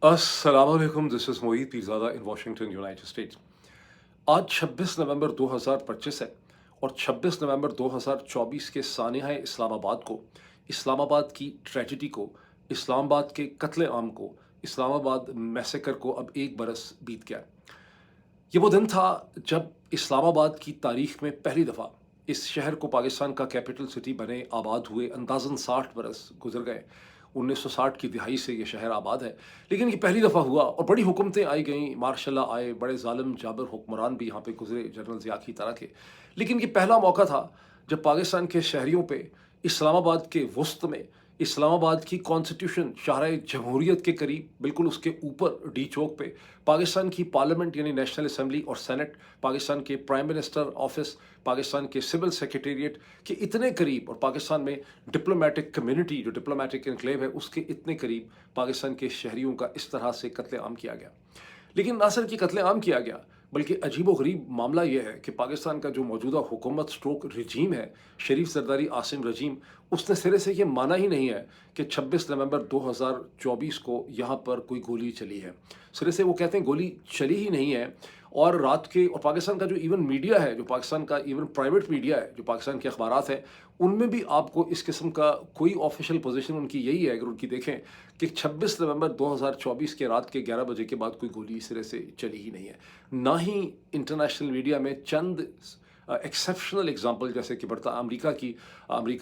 अस्सलामुअलैकुम, this is Moid Pirzada in Washington, United states. आज 26 नवंबर 2025 है और 26 नवंबर 2024 के सानिया इस्लामाबाद को, इस्लामाबाद की ट्रेजेडी को, इस्लामाबाद के कत्ले आम को, इस्लामाबाद मैसेकर को अब एक बरस बीत गया। ये वो दिन था जब इस्लामाबाद की तारीख में पहली दफ़ा इस शहर को पाकिस्तान का कैपिटल सिटी बने आबाद हुए अंदाज़न 60 बरस गुजर गए। 1960 की दिहाई से ये शहर आबाद है, लेकिन ये पहली दफ़ा हुआ और बड़ी हुकूमतें आई गईं, मार्शल आए, बड़े ज़ालिम जाबिर हुक्मरान भी यहाँ पे गुजरे, जनरल ज़िया की तरह के। लेकिन ये पहला मौका था जब पाकिस्तान के शहरियों पे इस्लामाबाद के वसत में इस्लामाबाद की कॉन्स्टिट्यूशन शाहराह जमहूरियत के करीब, बिल्कुल उसके ऊपर डी चौक पे पाकिस्तान की पार्लियामेंट यानी नेशनल असम्बली और सेनेट, पाकिस्तान के प्राइम मिनिस्टर ऑफिस, पाकिस्तान के सिविल सेक्रेटेरिएट के इतने करीब और पाकिस्तान में डिप्लोमेटिक कम्युनिटी जो डिप्लोमेटिक इनक्लेव है उसके इतने करीब पाकिस्तान के शहरियों का इस तरह से कत्लेआम किया गया। लेकिन ना सिर्फ कि कत्लेआम किया गया, बल्कि अजीब व गरीब मामला यह है कि पाकिस्तान का जो मौजूदा हुकूमत स्ट्रोक रजीम है, शरीफ सरदारी आसिम रजीम, उसने सिरे से ये माना ही नहीं है कि 26 नवंबर 2024 को यहाँ पर कोई गोली चली है। सिरे से वो कहते हैं गोली चली ही नहीं है। और रात के और पाकिस्तान का जो इवन मीडिया है, जो पाकिस्तान का इवन प्राइवेट मीडिया है, जो पाकिस्तान के अखबारात हैं, उनमें भी आपको इस किस्म का कोई ऑफिशियल पोजीशन उनकी यही है, अगर उनकी देखें, कि 26 नवंबर 2024 के रात के 11 बजे के बाद कोई गोली सिरे से चली ही नहीं है। ना ही इंटरनेशनल मीडिया में चंद एक्सेप्शनल एग्जाम्पल जैसे कि बढ़ता अमेरिका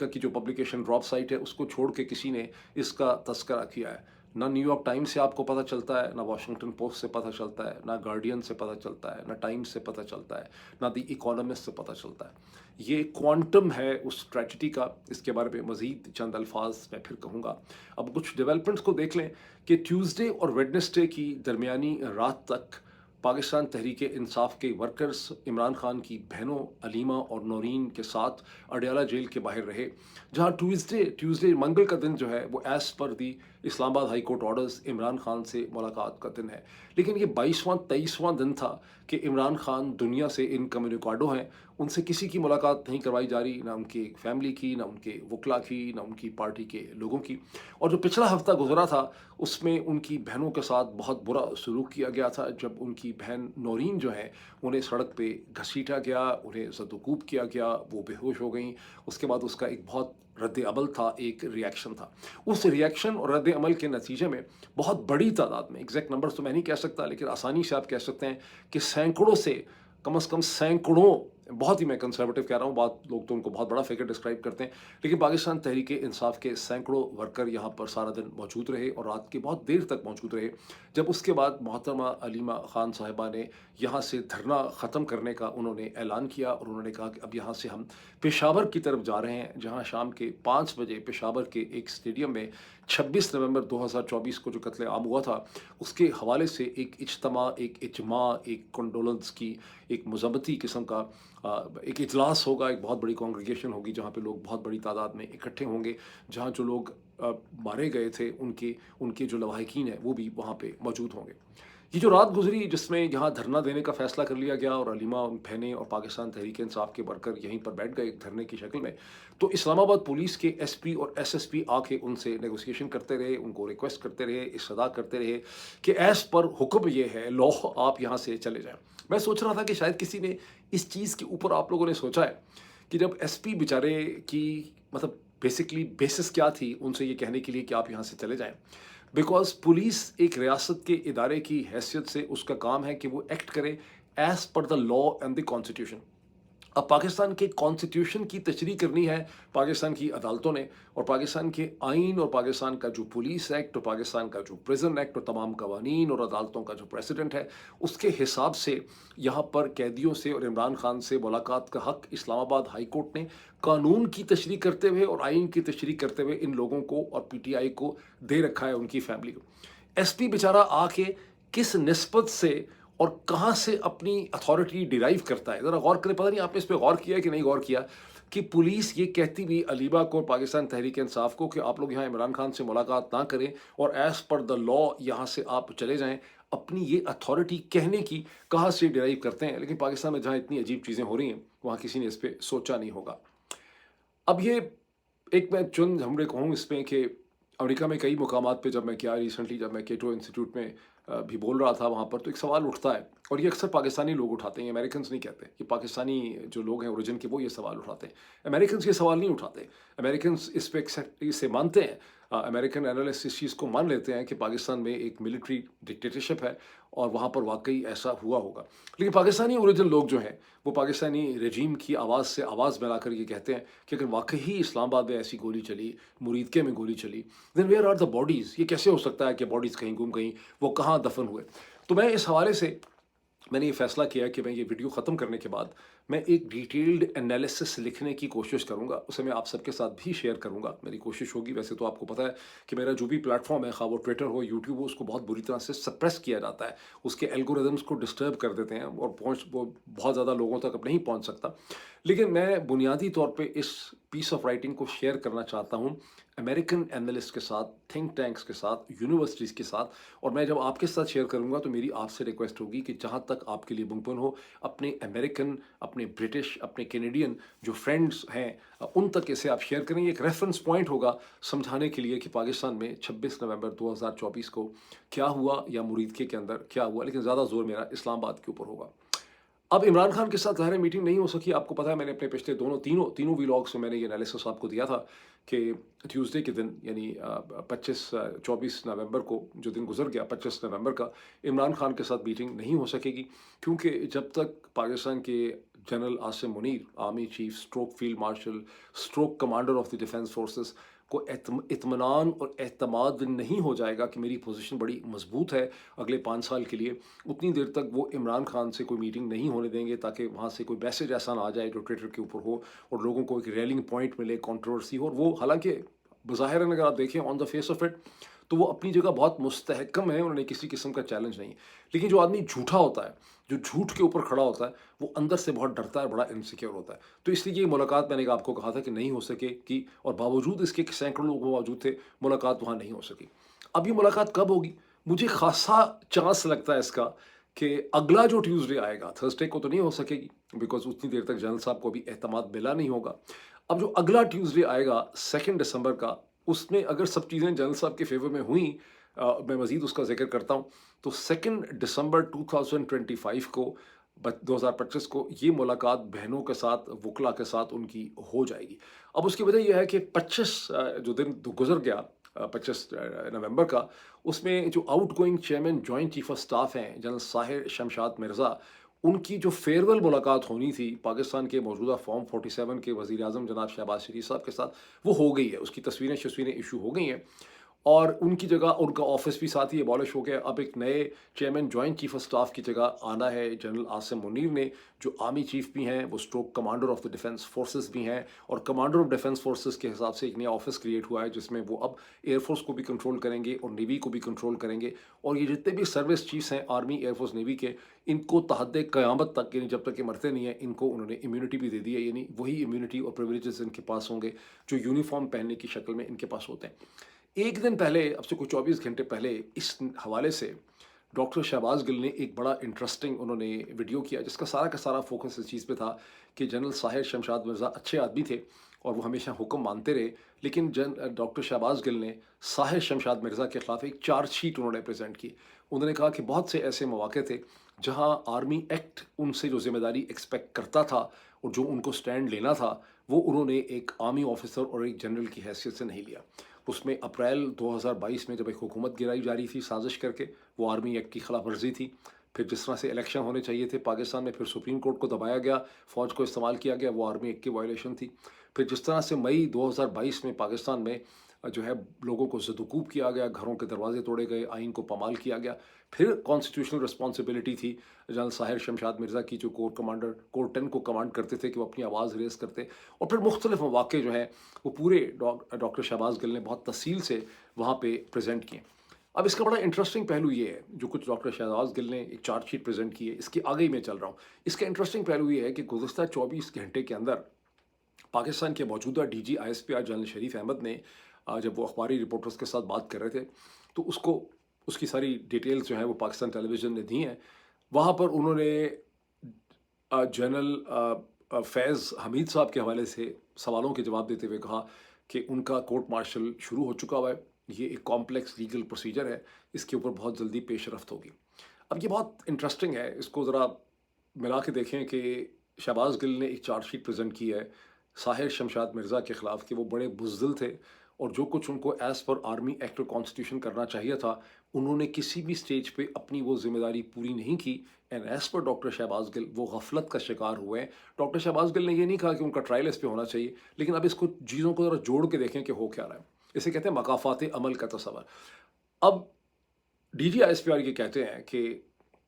की जो पब्लिकेशन ड्रॉप साइट है उसको छोड़ के किसी ने इसका तस्करा किया है। ना न्यूयॉर्क टाइम्स से आपको पता चलता है, ना वाशिंगटन पोस्ट से पता चलता है, ना गार्डियन से पता चलता है, ना टाइम्स से पता चलता है, ना द इकोनॉमिस्ट से पता चलता है। ये क्वांटम है उस ट्रेजेडी का, इसके बारे में मज़ीद चंद अल्फाज मैं फिर कहूँगा। अब कुछ डेवलपमेंट्स को देख लें कि ट्यूसडे और वेडनेसडे की दरमियानी रात तक पाकिस्तान तहरीक इंसाफ के वर्कर्स इमरान खान की बहनों अलीमा और नौरीन के साथ अडयाला जेल के बाहर रहे, जहां ट्यूसडे मंगल का दिन जो है वो as per the Islamabad high court orders Imran Khan से मुलाकात का दिन है। लेकिन ये 22वां दिन था कि इमरान खान दुनिया से इनकम्युनिकाडो हैं, उनसे किसी की मुलाकात नहीं करवाई जा रही, ना उनकी फैमिली की, ना उनके वकला की, ना उनकी पार्टी के लोगों की। और जो पिछला हफ्ता गुजरा था उसमें उनकी बहनों के साथ बहुत बुरा सलूक किया गया था, जब उनकी बहन नौरीन जो है उन्हें सड़क पे घसीटा गया, उन्हें ज़दोकूब किया गया, वो बेहोश हो गई। उसके बाद उसका एक बहुत रद्द अमल था, एक रिएक्शन था। उस रिएक्शन और रद्द अमल के नतीजे में बहुत बड़ी तादाद में, एग्जैक्ट नंबर्स तो मैं नहीं कह सकता, लेकिन आसानी से आप कह सकते हैं कि सैकड़ों से कम से कम सैकड़ों, बहुत ही मैं कंजर्वेटिव कह रहा हूँ, बहुत लोग तो उनको बहुत बड़ा फिगर डिस्क्राइब करते हैं, लेकिन पाकिस्तान तहरीक इंसाफ के सैकड़ों वर्कर यहाँ पर सारा दिन मौजूद रहे और रात के बहुत देर तक मौजूद रहे। जब उसके बाद मोहतरमा अलीमा खान साहिबा ने यहाँ से धरना ख़त्म करने का उन्होंने ऐलान किया और उन्होंने कहा कि अब यहाँ से हम पेशावर की तरफ जा रहे हैं, जहाँ शाम के 5 बजे पेशावर के एक स्टेडियम में 26 नवंबर 2024 को जो कत्लेआम हुआ था उसके हवाले से एक इज्तिमा, एक इजमा, एक कंडोलेंस की एक मज़म्मती किस्म का एक इजलास होगा, एक बहुत बड़ी कॉन्ग्रीगेशन होगी जहाँ पे लोग बहुत बड़ी तादाद में इकट्ठे होंगे, जहाँ जो लोग मारे गए थे उनके उनके जो लवाहिकीन हैं वो भी वहाँ पे मौजूद होंगे। ये जो रात गुजरी जिसमें यहाँ धरना देने का फैसला कर लिया गया और अलीमा, उन बहनें और पाकिस्तान तहरीक इंसाफ के वर्कर यहीं पर बैठ गए धरने की शक्ल में, तो इस्लामाबाद पुलिस के एसपी और एसएसपी आके उनसे नेगोशिएशन करते रहे, उनको रिक्वेस्ट करते रहे, इस्तदा करते रहे कि एज पर हुक्म ये है, लॉ, आप यहाँ से चले जाएं। मैं सोच रहा था कि शायद किसी ने इस चीज़ के ऊपर, आप लोगों ने सोचा है कि जब एसपी बेचारे की मतलब बेसिकली बेसिस क्या थी उनसे ये कहने के लिए कि आप यहाँ से चले जाएं? बिकॉज पुलिस एक रियासत के इदारे की हैसियत से उसका काम है कि वो एक्ट करे as per the law and the constitution. अब पाकिस्तान के कॉन्स्टिट्यूशन की तशरीह करनी है पाकिस्तान की अदालतों ने, और पाकिस्तान के आइन और पाकिस्तान का जो पुलिस एक्ट और पाकिस्तान का जो प्रिजन एक्ट और तमाम कवानीन और अदालतों का जो प्रेसिडेंट है उसके हिसाब से यहाँ पर कैदियों से और इमरान खान से मुलाकात का हक इस्लामाबाद हाई कोर्ट ने कानून की तशरीह करते हुए और आइन की तशरीह करते हुए इन लोगों को और पीटीआई को दे रखा है, उनकी फैमिली को। एसपी बेचारा आके किस निस्बत से और कहाँ से अपनी अथॉरिटी डिराइव करता है, ज़रा गौर करें। पता नहीं आपने इस पर गौर किया है कि नहीं गौर किया, कि पुलिस ये कहती हुई अलीबा को और पाकिस्तान तहरीक इंसाफ को कि आप लोग यहाँ इमरान खान से मुलाकात ना करें और एज़ पर द लॉ यहाँ से आप चले जाएं, अपनी ये अथॉरिटी कहने की कहाँ से डिराइव करते हैं। लेकिन पाकिस्तान में जहाँ इतनी अजीब चीज़ें हो रही हैं वहाँ किसी ने इस पर सोचा नहीं होगा। अब ये एक मैं चुन हमरे कहूँ इसमें कि अमेरिका में कई मुकामात पे जब मैं गया रिसेंटली, जब मैं केटो इंस्टीट्यूट में भी बोल रहा था वहाँ पर, तो एक सवाल उठता है और ये अक्सर पाकिस्तानी लोग उठाते हैं, अमेरिकन्स नहीं कहते, कि पाकिस्तानी जो लोग हैं ओरिजिन के वो ये सवाल उठाते हैं। अमेरिकन्स ये सवाल नहीं उठाते। अमेरिकन्स इस पे इसे मानते हैं। अमेरिकन एनालिस्ट इस चीज़ को मान लेते हैं कि पाकिस्तान में एक मिलिट्री डिक्टेटरशिप है और वहाँ पर वाकई ऐसा हुआ होगा। लेकिन पाकिस्तानी ओरिजिन लोग जो हैं वो पाकिस्तानी रजीम की आवाज़ से आवाज़ मिलाकर ये कहते हैं कि अगर वाकई ही इस्लामाबाद में ऐसी गोली चली, मुरीदके में गोली चली, then where are the bodies? ये कैसे हो सकता है कि बॉडीज़ कहीं गुम गई, वो कहाँ दफन हुए? तो मैं इस हवाले से मैंने ये फैसला किया कि मैं ये वीडियो ख़त्म करने के बाद मैं एक डिटेल्ड एनालिसिस लिखने की कोशिश करूँगा, उसे मैं आप सबके साथ भी शेयर करूँगा। मेरी कोशिश होगी, वैसे तो आपको पता है कि मेरा जो भी प्लेटफॉर्म है, खा वो ट्विटर हो, यूट्यूब हो, उसको बहुत बुरी तरह से सप्रेस किया जाता है। उसके एल्गोरिदम्स को डिस्टर्ब कर देते हैं और वो बहुत ज़्यादा लोगों तक अब नहीं पहुँच सकता। लेकिन मैं बुनियादी तौर पे इस पीस ऑफ राइटिंग को शेयर करना चाहता हूँ अमेरिकन एनालिस्ट के साथ, थिंक टैंक्स के साथ, यूनिवर्सिटीज़ के साथ। और मैं जब आपके साथ शेयर करूँगा तो मेरी आपसे रिक्वेस्ट होगी कि जहाँ तक आपके लिए मुमकिन हो, अपने अमेरिकन, अपने ब्रिटिश, अपने कैनेडियन जो फ्रेंड्स हैं उन तक इसे आप शेयर करें। एक रेफरेंस पॉइंट होगा समझाने के लिए कि पाकिस्तान में 26 नवंबर 2024 को क्या हुआ या मुरीदके के अंदर क्या हुआ, लेकिन ज़्यादा जोर मेरा इस्लामाबाद के ऊपर होगा। अब इमरान खान के साथ ज़ाहिर है मीटिंग नहीं हो सकी। आपको पता है मैंने अपने पिछले तीनों व्लॉग्स में मैंने ये एनालिसिस आपको दिया था कि ट्यूसडे के दिन यानी 24 नवंबर को जो दिन गुजर गया 25 नवंबर का, इमरान खान के साथ मीटिंग नहीं हो सकेगी, क्योंकि जब तक पाकिस्तान के general Asim Munir, army chief stroke field marshal stroke commander of the defence forces को इत्मीनान और एतमाद नहीं हो जाएगा कि मेरी पोजीशन बड़ी मजबूत है अगले 5 साल के लिए, उतनी देर तक वो इमरान खान से कोई मीटिंग नहीं होने देंगे, ताकि वहाँ से कोई मैसेज ऐसा ना आ जाए जो ट्विटर के ऊपर हो और लोगों को एक रेलिंग पॉइंट मिले, कंट्रोवर्सी हो। और वो हालांकि बज़ाहिर अगर आप देखें on the face of it तो वो अपनी जगह बहुत मुस्तहकम है, उन्होंने किसी किस्म का चैलेंज नहीं। लेकिन जो आदमी झूठा होता है, जो झूठ के ऊपर खड़ा होता है, वो अंदर से बहुत डरता है, बड़ा इनसिक्योर होता है। तो इसलिए ये मुलाकात मैंने आपको कहा था कि नहीं हो सके कि, और बावजूद इसके कि सैकड़ों लोग मौजूद थे, मुलाकात वहाँ नहीं हो सकी। अब ये मुलाकात कब होगी? मुझे खासा चांस लगता है इसका कि अगला जो ट्यूसडे आएगा, थर्सडे को तो नहीं हो सकेगी, बिकॉज उतनी देर तक जनरल साहब को भी एतमाद मिला नहीं होगा। अब जो अगला ट्यूसडे आएगा 2 दिसंबर का, उसमें अगर सब चीज़ें जनरल साहब के फेवर में हुई, मैं मज़ीद उसका जिक्र करता हूँ, तो 2 दिसंबर 2025 को 2025 को ये मुलाकात बहनों के साथ, वकला के साथ उनकी हो जाएगी। अब उसकी वजह यह है कि 25 जो दिन गुजर गया 25 नवंबर का, उसमें जो outgoing chairman joint chief of staff हैं जनरल साहिर शमशाद मिर्ज़ा, उनकी जो फेयरवेल मुलाकात होनी थी पाकिस्तान के मौजूदा फॉर्म 47 के वज़ीर आज़म जनाब शहबाज शरीफ साहब के साथ, वो हो गई है। उसकी तस्वीरें इशू हो गई हैं और उनकी जगह उनका ऑफिस भी साथ ही एबॉलिश हो गया। अब एक नए chairman joint chief of staff की जगह आना है जनरल आसिम मुनीर ने, जो आर्मी चीफ भी हैं, वो stroke commander of the defence forces भी हैं, और कमांडर ऑफ डिफेंस फोर्सेस के हिसाब से एक नया ऑफिस क्रिएट हुआ है जिसमें वो अब एयरफोर्स को भी कंट्रोल करेंगे और नेवी को भी कंट्रोल करेंगे। और ये जितने भी सर्विस चीफ्स हैं आर्मी, एयरफोर्स, नेवी के, इनको तहद्दे क़यामत तक, यानी जब तक ये मरते नहीं हैं, इनको उन्होंने इम्यूनिटी भी दे दी है, यानी वही इम्यूनिटी और प्रिविलेजेस इनके पास होंगे जो यूनिफॉर्म पहनने की शक्ल में इनके पास होते हैं। एक दिन पहले, अब से कुछ 24 घंटे पहले, इस हवाले से डॉक्टर शहबाज गिल ने एक बड़ा इंटरेस्टिंग उन्होंने वीडियो किया जिसका सारा का सारा फोकस इस चीज़ पे था कि जनरल साहिर शमशाद मिर्ज़ा अच्छे आदमी थे और वो हमेशा हुक्म मानते रहे, लेकिन डॉक्टर शहबाज गिल ने साहिर शमशाद मिर्ज़ा के ख़िलाफ़ एक चार्जशीट उन्होंने प्रेजेंट की। उन्होंने कहा कि बहुत से ऐसे मौके थे जहाँ आर्मी एक्ट उनसे जो जिम्मेदारी एक्सपेक्ट करता था और जो उनको स्टैंड लेना था, वो उन्होंने एक आर्मी ऑफिसर और एक जनरल की हैसियत से नहीं लिया। उसमें अप्रैल 2022 में जब एक हुकूमत गिराई जा रही थी साजिश करके, वो आर्मी एक्ट की खिलाफ वर्जी थी। फिर जिस तरह से इलेक्शन होने चाहिए थे पाकिस्तान में, फिर सुप्रीम कोर्ट को दबाया गया, फ़ौज को इस्तेमाल किया गया, वो आर्मी एक्ट की वायलेशन थी। फिर जिस तरह से मई 2022 में पाकिस्तान में जो है लोगों को ज़दुकूब किया गया, घरों के दरवाजे तोड़े गए, आइन को पामाल किया गया। फिर कॉन्स्टिट्यूशनल रिस्पॉन्सिबिलिटी थी जनरल साहिर शमशाद मिर्ज़ा की, जो कोर 10 को कमांड करते थे, कि वो अपनी आवाज़ रेज़ करते। और फिर मुख्तलिफ मौक़े जो हैं वो पूरे डॉक्टर शहबाज गिल ने बहुत तफसील से वहाँ पे प्रेजेंट किए। अब इसका बड़ा इंटरेस्टिंग पहलू ये है, जो कुछ डॉक्टर शहबाज गिल ने एक चार्जशीट प्रेजेंट की है, इसके आगे ही मैं चल रहा हूँ। इसका इंटरेस्टिंग पहलू ये है कि गुज़श्ता 24 घंटे के अंदर पाकिस्तान के मौजूदा डीजी आईएसपीआर जनरल शरीफ अहमद ने, जब वो अखबारी रिपोर्टर्स के साथ बात कर रहे थे, तो उसकी सारी डिटेल्स जो है वो पाकिस्तान टेलीविज़न ने दी हैं। वहाँ पर उन्होंने जनरल फैज़ हमीद साहब के हवाले से सवालों के जवाब देते हुए कहा कि उनका कोर्ट मार्शल शुरू हो चुका हुआ है یہ ایک کمپلیکس لیگل پروسیجر ہے، اس کے اوپر بہت جلدی پیش رفت ہوگی۔ اب یہ بہت انٹرسٹنگ ہے، اس کو ذرا ملا کے دیکھیں کہ شہباز گل نے ایک چارج شیٹ پریزنٹ کی ہے ساحر شمشاد مرزا کے خلاف کہ وہ بڑے بزدل تھے اور جو کچھ ان کو ایز پر آرمی ایکٹ اور کانسٹیٹیوشن کرنا چاہیے تھا انہوں نے کسی بھی سٹیج پہ اپنی وہ ذمہ داری پوری نہیں کی، and as per doctor Shahbaz Gill وہ غفلت کا شکار ہوئے ہیں۔ ڈاکٹر شہباز گل نے یہ نہیں کہا کہ ان کا ٹرائل اس پہ ہونا چاہیے، لیکن اب اس کو چیزوں کو ذرا جوڑ کے دیکھیں کہ ہو کیا رہا ہے۔ اسے کہتے ہیں مقافات عمل کا تصور۔ اب D G I S P R یہ کہتے ہیں کہ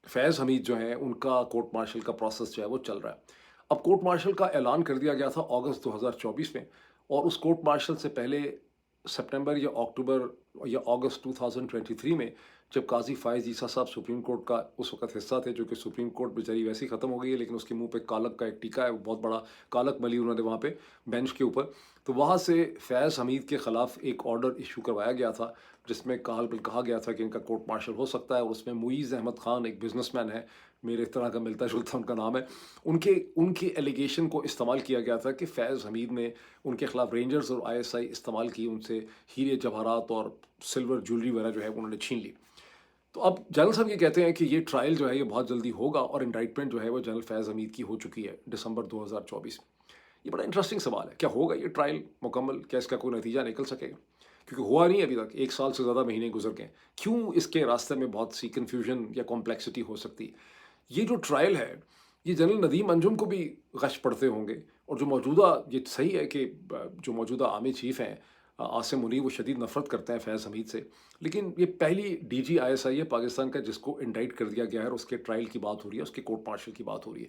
فیض حمید جو ہیں ان کا کورٹ مارشل کا پروسیس جو ہے وہ چل رہا ہے۔ اب کورٹ مارشل کا اعلان کر دیا گیا تھا اگست 2024 میں، اور اس کورٹ مارشل سے پہلے سپٹمبر یا اکتوبر یا اگست 2023 میں جب قاضی فائز عیسیٰ صاحب سپریم کورٹ کا اس وقت حصہ تھے، جو کہ سپریم کورٹ بیچاری ویسے ہی ختم ہو گئی ہے لیکن اس کے منہ پہ کالک کا ایک ٹیکا ہے، وہ بہت بڑا کالک ملی انہوں نے وہاں پہ بینچ کے اوپر، تو وہاں سے فیض حمید کے خلاف ایک آرڈر ایشو کروایا گیا تھا جس میں کہا گیا تھا کہ ان کا کورٹ مارشل ہو سکتا ہے، اور اس میں معیز احمد خان ایک بزنس مین ہے، میرے طرح کا ملتا جلتا ان کا نام ہے، ان کے ایلیگیشن کو استعمال کیا گیا تھا کہ فیض حمید نے ان کے خلاف رینجرز اور آئی ایس آئی استعمال کی، ان سے ہیرے جواہرات اور سلور جویلری وغیرہ جو ہے انہوں نے چھین لی۔ تو اب جنرل صاحب یہ کہتے ہیں کہ یہ ٹرائل جو ہے یہ بہت جلدی ہوگا، اور انڈائٹمنٹ جو ہے وہ جنرل فیض حمید کی ہو چکی ہے دسمبر 2024۔ یہ بڑا انٹرسٹنگ سوال ہے، کیا ہوگا یہ ٹرائل مکمل؟ کیا اس کا کوئی نتیجہ نکل سکے گا؟ کیونکہ ہوا نہیں ابھی تک، 1 سال سے زیادہ مہینے گزر گئے، کیوں اس کے راستے میں بہت سی کنفیوژن یا کمپلیکسٹی ہو سکتی ہے۔ یہ جو ٹرائل ہے یہ جنرل ندیم انجم کو بھی غش پڑتے ہوں گے، اور جو موجودہ، یہ صحیح ہے کہ جو موجودہ آرمی چیف ہیں عاصم منیر، وہ شدید نفرت کرتے ہیں فیض حمید سے، لیکن یہ پہلی D G I S I ہے پاکستان کا جس کو انڈائٹ کر دیا گیا ہے، اور اس کے ٹرائل کی بات ہو رہی ہے، اس کے کورٹ مارشل کی بات ہو رہی ہے۔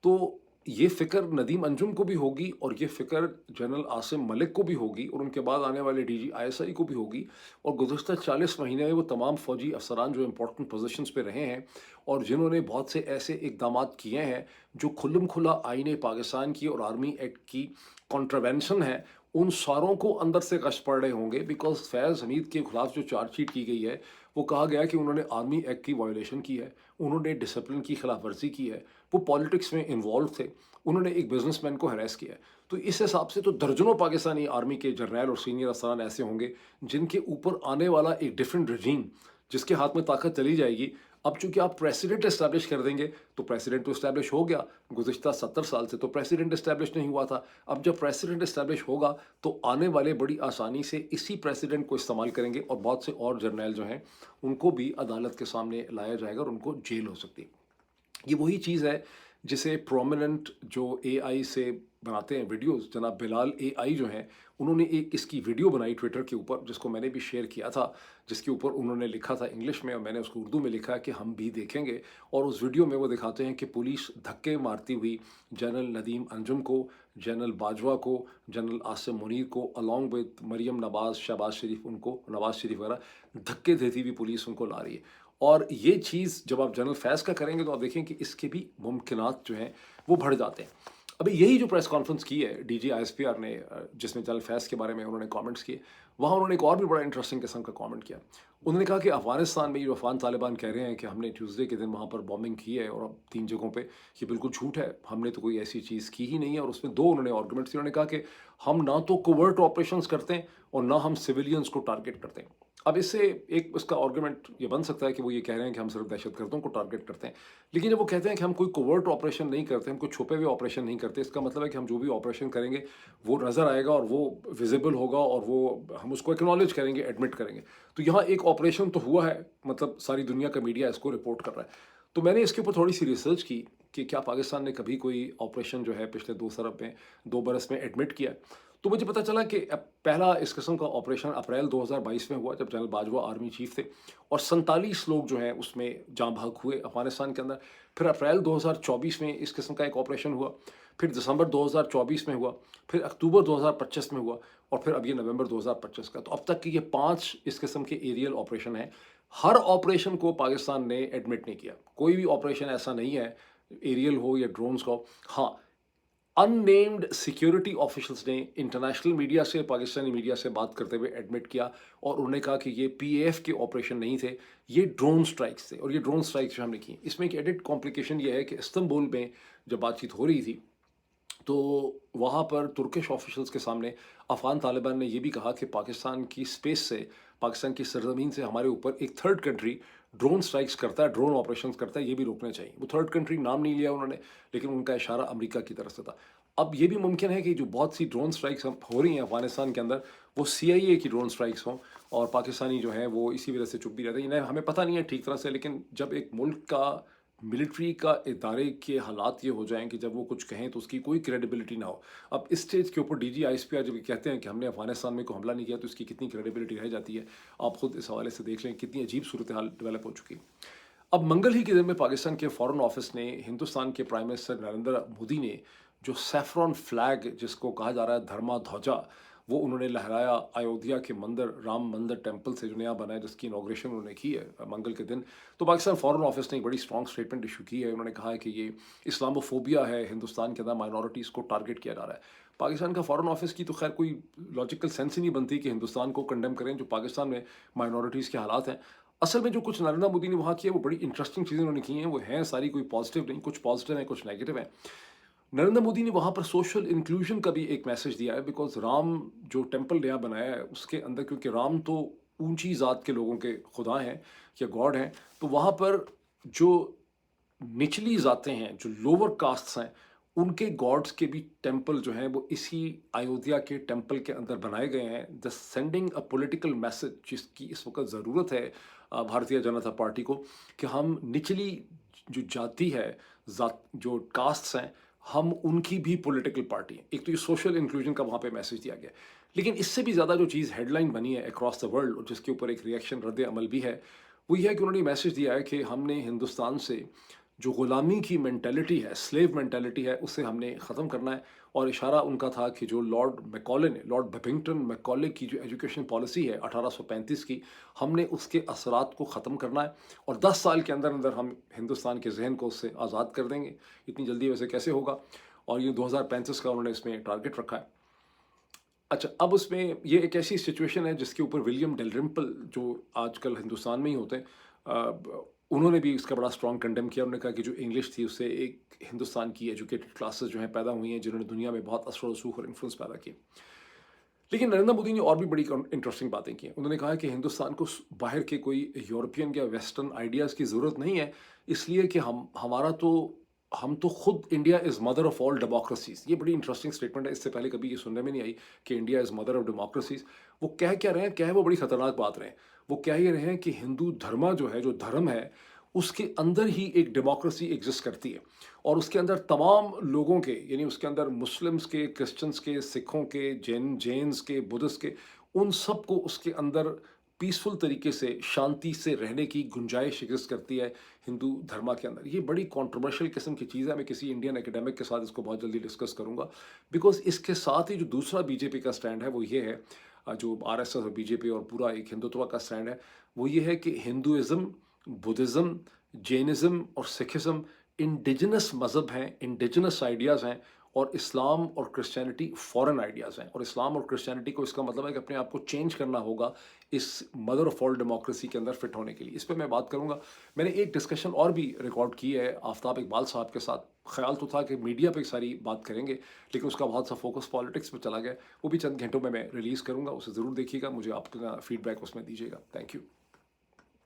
تو یہ فکر ندیم انجم کو بھی ہوگی، اور یہ فکر جنرل عاصم ملک کو بھی ہوگی، اور ان کے بعد آنے والے D G I S I کو بھی ہوگی، اور گزشتہ 40 مہینے میں وہ تمام فوجی افسران جو امپورٹنٹ پوزیشنز پہ رہے ہیں اور جنہوں نے بہت سے ایسے اقدامات کیے ہیں جو کھلم کھلا آئین پاکستان کی اور آرمی ایکٹ کی کنٹراوینشن ہے، ان ساروں کو اندر سے غش پڑ رہے ہوں گے، بیکاز فیض حمید کے خلاف جو چارج شیٹ کی گئی ہے وہ کہا گیا کہ انہوں نے آرمی ایکٹ کی وائلیشن کی ہے، انہوں نے ڈسپلن کی خلاف ورزی کی ہے، وہ پالیٹکس میں انوالو تھے، انہوں نے ایک بزنس مین کو ہراس کیا ہے۔ تو اس حساب سے تو درجنوں پاکستانی آرمی کے جرنیل اور سینئر افسران ایسے ہوں گے جن کے اوپر آنے والا ایک ڈیفرنٹ رجیم، جس کے ہاتھ میں طاقت چلی جائے گی۔ اب چونکہ آپ پریسیڈنٹ اسٹیبلش کر دیں گے تو پریسیڈنٹ تو اسٹیبلش ہو گیا، گزشتہ 70 سال سے تو پریسیڈنٹ اسٹیبلش نہیں ہوا تھا، اب جب پریسیڈنٹ اسٹیبلش ہوگا تو آنے والے بڑی آسانی سے اسی پریسیڈنٹ کو استعمال کریں گے، اور بہت سے اور جرنیل جو ہیں ان کو بھی عدالت کے سامنے لایا جائے گا اور ان کو جیل ہو سکتی ہے۔ یہ وہی چیز ہے جسے پرومیننٹ جو اے آئی سے بناتے ہیں ویڈیوز، جناب بلال اے آئی جو ہیں، انہوں نے ایک اس کی ویڈیو بنائی ٹویٹر کے اوپر، جس کو میں نے بھی شیئر کیا تھا، جس کے اوپر انہوں نے لکھا تھا انگلش میں اور میں نے اس کو اردو میں لکھا کہ ہم بھی دیکھیں گے، اور اس ویڈیو میں وہ دکھاتے ہیں کہ پولیس دھکے مارتی ہوئی جنرل ندیم انجم کو، جنرل باجوہ کو، جنرل عاصم منیر کو، along with مریم نواز، شہباز شریف، ان کو نواز شریف وغیرہ، دھکے دیتی ہوئی پولیس ان کو لا رہی ہے۔ اور یہ چیز جب آپ جنرل فیض کا کریں گے تو آپ دیکھیں کہ اس کے بھی ممکنات جو ہیں وہ بڑھ جاتے ہیں۔ ابھی یہی جو پریس کانفرنس کی ہے D G I S P R نے، جس میں جنرل فیض کے بارے میں انہوں نے کامنٹس کیے، وہاں انہوں نے ایک اور بھی بڑا انٹرسٹنگ قسم کا کامنٹ کیا۔ انہوں نے کہا کہ افغانستان میں جو افغان طالبان کہہ رہے ہیں کہ ہم نے ٹیوزڈے کے دن وہاں پر بامبنگ کی ہے اور اب 3 جگہوں پہ، یہ بالکل جھوٹ ہے، ہم نے تو کوئی ایسی چیز کی ہی نہیں ہے۔ اور اس میں 2 انہوں نے آرگومنٹس دی، انہوں نے کہا کہ ہم نہ تو کوورٹ آپریشنز کرتے ہیں اور نہ ہم سویلینز کو ٹارگٹ کرتے ہیں۔ اب اس سے ایک اس کا آرگومنٹ یہ بن سکتا ہے کہ وہ یہ کہہ رہے ہیں کہ ہم صرف دہشت گردوں کو ٹارگٹ کرتے ہیں، لیکن جب وہ کہتے ہیں کہ ہم کوئی کوورٹ آپریشن نہیں کرتے، ہم کوئی چھپے ہوئے آپریشن نہیں کرتے، اس کا مطلب ہے کہ ہم جو بھی آپریشن کریں گے وہ نظر آئے گا اور وہ ویزیبل ہوگا، اور وہ ہم اس کو ایکنالج کریں گے، ایڈمٹ کریں گے۔ تو یہاں ایک آپریشن تو ہوا ہے، مطلب ساری دنیا کا میڈیا اس کو رپورٹ کر رہا ہے۔ تو میں نے اس کے اوپر تھوڑی سی ریسرچ کی کہ کیا پاکستان نے کبھی کوئی آپریشن جو ہے پچھلے 2 برس میں ایڈمٹ کیا ہے۔ تو مجھے پتہ چلا کہ پہلا اس قسم کا آپریشن اپریل 2022 میں ہوا، جب جنرل باجوہ آرمی چیف تھے، اور 47 لوگ جو ہیں اس میں جاں بحق ہوئے افغانستان کے اندر۔ پھر اپریل 2024 میں اس قسم کا ایک آپریشن ہوا، پھر دسمبر 2024 میں ہوا، پھر اکتوبر 2025 میں ہوا، اور پھر اب یہ نومبر 2025 کا۔ تو اب تک کہ یہ 5 اس قسم کے ایریل آپریشن ہیں۔ ہر آپریشن کو پاکستان نے ایڈمٹ نہیں کیا، کوئی بھی آپریشن ایسا نہیں ہے، ایریل ہو یا ڈرونز کا ہو۔ ہاں، ان نیمڈ سیکیورٹی آفیشلز نے انٹرنیشنل میڈیا سے، پاکستانی میڈیا سے بات کرتے ہوئے ایڈمٹ کیا، اور انہوں نے کہا کہ یہ پی اے ایف کے آپریشن نہیں تھے، یہ ڈرون سٹرائکس تھے، اور یہ ڈرون سٹرائکس جو ہم نے کی۔ اس میں ایک ایڈٹ کمپلیکیشن یہ ہے کہ استنبول میں جب بات چیت ہو رہی تھی تو وہاں پر ترکش آفیشلز کے سامنے افغان طالبان نے یہ بھی کہا کہ پاکستان کی اسپیس سے، پاکستان کی سرزمین سے ہمارے اوپر ایک تھرڈ کنٹری ڈرون سٹرائکس کرتا ہے، ڈرون آپریشنز کرتا ہے، یہ بھی روکنے چاہیے۔ وہ تھرڈ کنٹری نام نہیں لیا انہوں نے، لیکن ان کا اشارہ امریکہ کی طرف سے تھا۔ اب یہ بھی ممکن ہے کہ جو بہت سی ڈرون سٹرائکس ہو رہی ہیں افغانستان کے اندر، وہ CIA کی ڈرون سٹرائکس ہوں، اور پاکستانی جو ہیں وہ اسی وجہ سے چپ بھی رہتے ہیں۔ ہمیں پتہ نہیں ہے ٹھیک طرح سے، لیکن جب ایک ملک کا ملٹری کا ادارے کے حالات یہ ہو جائیں کہ جب وہ کچھ کہیں تو اس کی کوئی کریڈیبلٹی نہ ہو۔ اب اس اسٹیج کے اوپر DG ISPR جب یہ کہتے ہیں کہ ہم نے افغانستان میں کوئی حملہ نہیں کیا، تو اس کی کتنی کریڈیبلٹی رہ جاتی ہے، آپ خود اس حوالے سے دیکھ لیں کتنی عجیب صورتحال ڈیولپ ہو چکی۔ اب منگل ہی کے دن میں پاکستان کے فارن آفس نے ہندوستان کے پرائم منسٹر نریندر مودی نے جو سیفرون فلیگ، جس کو کہا جا رہا ہے دھرما دھوجا، وہ انہوں نے لہرایا ایودھیا کے مندر، رام مندر ٹیمپل سے جو نیا بنا ہے، جس کی انوگریشن انہوں نے کی ہے منگل کے دن۔ تو پاکستان فارن آفس نے ایک بڑی اسٹرانگ اسٹیٹمنٹ ایشو کی ہے۔ انہوں نے کہا ہے کہ یہ اسلاموفوبیا ہے، ہندوستان کے اندر مائنورٹیز کو ٹارگٹ کیا جا رہا ہے۔ پاکستان کا فارن آفس کی تو خیر کوئی لاجیکل سینس ہی نہیں بنتی کہ ہندوستان کو کنڈیم کریں جو پاکستان میں مائنورٹیز کے حالات ہیں۔ اصل میں جو کچھ نریندر مودی نے وہاں کیا وہ بڑی انٹرسٹنگ چیزیں انہوں نے کی ہیں، وہ ہیں ساری کوئی پازیٹیو نہیں، کچھ پازیٹیو ہیں، کچھ نیگیٹو ہیں۔ نریندر مودی نے وہاں پر سوشل انکلوژن کا بھی ایک میسج دیا ہے، بیکاز رام جو ٹیمپل نیا بنایا ہے اس کے اندر، کیونکہ رام تو اونچی ذات کے لوگوں کے خدا ہیں یا گاڈ ہیں، تو وہاں پر جو نچلی ذاتیں ہیں، جو لوور کاسٹس ہیں، ان کے گاڈس کے بھی ٹیمپل جو ہیں وہ اسی ایودھیا کے ٹیمپل کے اندر بنائے گئے ہیں، سینڈنگ اے پولیٹیکل میسج جس کی اس وقت ضرورت ہے بھارتیہ جنتا پارٹی کو، کہ ہم نچلی جو جاتی ہے، جو کاسٹس ہیں، ہم ان کی بھی پولیٹیکل پارٹی ہیں۔ ایک تو یہ سوشل انکلوژن کا وہاں پہ میسج دیا گیا، لیکن اس سے بھی زیادہ جو چیز ہیڈ لائن بنی ہے اکراس دا ورلڈ، اور جس کے اوپر ایک ریئیکشن رد عمل بھی ہے، وہ یہ ہے کہ انہوں نے میسج دیا ہے کہ ہم نے ہندوستان سے جو غلامی کی مینٹیلٹی ہے، سلیو مینٹیلٹی ہے، اسے ہم نے ختم کرنا ہے۔ اور اشارہ ان کا تھا کہ جو لارڈ میکالے نے، لارڈ بپنگٹن میکالے کی جو ایجوکیشن پالیسی ہے 1835 کی، ہم نے اس کے اثرات کو ختم کرنا ہے، اور 10 سال کے اندر اندر ہم ہندوستان کے ذہن کو اس سے آزاد کر دیں گے۔ اتنی جلدی ویسے کیسے ہوگا، اور یہ 2035 کا انہوں نے اس میں ٹارگٹ رکھا ہے۔ اچھا، اب اس میں یہ ایک ایسی سچویشن ہے جس کے اوپر ولیم ڈیلرمپل جو آج کل ہندوستان میں ہی ہوتے ہیں، انہوں نے بھی اس کا بڑا اسٹرانگ کنڈیم کیا۔ انہوں نے کہا کہ جو انگلش تھی اس سے ایک ہندوستان کی ایجوکیٹڈ کلاسز جو ہیں پیدا ہوئی ہیں، جنہوں نے دنیا میں بہت اثر و رسوخ اور انفلوئنس پیدا کیے۔ لیکن نریندر مودی نے اور بھی بڑی انٹرسٹنگ باتیں کی ہیں۔ انہوں نے کہا کہ ہندوستان کو باہر کے کوئی یورپین یا ویسٹرن آئیڈیاز کی ضرورت نہیں ہے، اس لیے کہ ہم تو خود India is mother of all democracies. یہ بڑی انٹرسٹنگ اسٹیٹمنٹ ہے، اس سے پہلے کبھی یہ سننے میں نہیں آئی کہ India is mother of democracies. وہ کہہ کیا رہے ہیں، کیا ہے وہ بڑی خطرناک بات رہے ہیں۔ وہ کہہ یہ رہے ہیں کہ ہندو دھرما جو ہے، جو دھرم ہے، اس کے اندر ہی ایک ڈیموکریسی ایگزسٹ کرتی ہے، اور اس کے اندر تمام لوگوں کے، یعنی اس کے اندر مسلمس کے، کرسچنس کے، سکھوں کے، جینز کے، بدھسٹ کے، ان سب کو اس کے اندر پیسفل طریقے سے، شانتی سے رہنے کی گنجائش ایگزسٹ کرتی ہے ہندو دھرما کے اندر۔ یہ بڑی کنٹروورشل قسم کی چیز ہے۔ میں کسی انڈین اکیڈمک کے ساتھ اس کو بہت جلدی ڈسکس کروں گا، بیکاز اس کے ساتھ ہی جو دوسرا BJP کا سٹینڈ ہے وہ یہ ہے، جو RSS اور BJP اور پورا ایک ہندوتوا کا سٹینڈ ہے، وہ یہ ہے کہ ہندوازم، بدھزم، جینزم اور سکھزم انڈیجنس مذہب ہیں، انڈیجنس آئیڈیاز ہیں، اور اسلام اور کرسچینٹی فورن آئیڈیاز ہیں۔ اور اسلام اور کرسچینٹی کو اس کا مطلب ہے کہ اپنے آپ کو چینج کرنا ہوگا اس مدر آف آل ڈیموکریسی کے اندر فٹ ہونے کے لیے۔ اس پہ میں بات کروں گا۔ میں نے ایک ڈسکشن اور بھی ریکارڈ کی ہے آفتاب اقبال صاحب کے ساتھ۔ خیال تو تھا کہ میڈیا پہ ساری بات کریں گے، لیکن اس کا بہت سا فوکس پالیٹکس پہ چلا گیا۔ وہ بھی چند گھنٹوں میں ریلیز کروں گا، اسے ضرور دیکھیے گا، مجھے آپ کا فیڈ بیک اس میں دیجیے گا۔ Thank you.